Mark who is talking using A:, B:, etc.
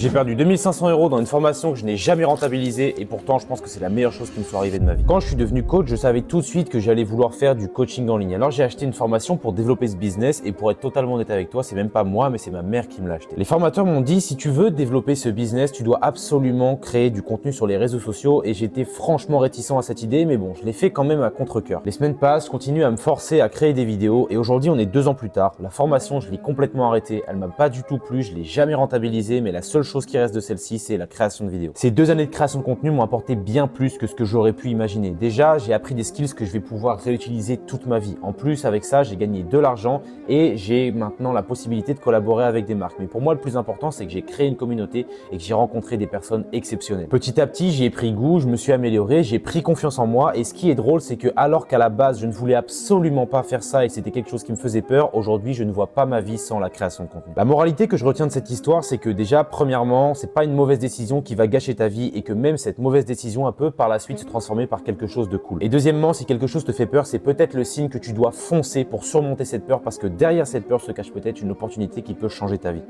A: J'ai perdu 2500 € dans une formation que je n'ai jamais rentabilisée et pourtant je pense que c'est la meilleure chose qui me soit arrivée de ma vie. Quand je suis devenu coach, je savais tout de suite que j'allais vouloir faire du coaching en ligne. Alors j'ai acheté une formation pour développer ce business et pour être totalement honnête avec toi, c'est même pas moi mais c'est ma mère qui me l'a acheté. Les formateurs m'ont dit si tu veux développer ce business, tu dois absolument créer du contenu sur les réseaux sociaux et j'étais franchement réticent à cette idée mais bon, je l'ai fait quand même à contre-cœur. Les semaines passent, je continue à me forcer à créer des vidéos et aujourd'hui on est 2 ans plus tard. La formation, je l'ai complètement arrêtée, elle m'a pas du tout plu, je l'ai jamais rentabilisée mais la seule chose qui reste de celle-ci, c'est la création de vidéos. Ces 2 années de création de contenu m'ont apporté bien plus que ce que j'aurais pu imaginer. Déjà, j'ai appris des skills que je vais pouvoir réutiliser toute ma vie. En plus, avec ça, j'ai gagné de l'argent et j'ai maintenant la possibilité de collaborer avec des marques. Mais pour moi, le plus important, c'est que j'ai créé une communauté et que j'ai rencontré des personnes exceptionnelles. Petit à petit, j'y ai pris goût, je me suis amélioré, j'ai pris confiance en moi et ce qui est drôle, c'est que alors qu'à la base, je ne voulais absolument pas faire ça et que c'était quelque chose qui me faisait peur, aujourd'hui, je ne vois pas ma vie sans la création de contenu. La moralité que je retiens de cette histoire, c'est que déjà, premièrement, c'est pas une mauvaise décision qui va gâcher ta vie et que même cette mauvaise décision elle peut par la suite se transformer par quelque chose de cool. Et deuxièmement, si quelque chose te fait peur, c'est peut-être le signe que tu dois foncer pour surmonter cette peur parce que derrière cette peur se cache peut-être une opportunité qui peut changer ta vie.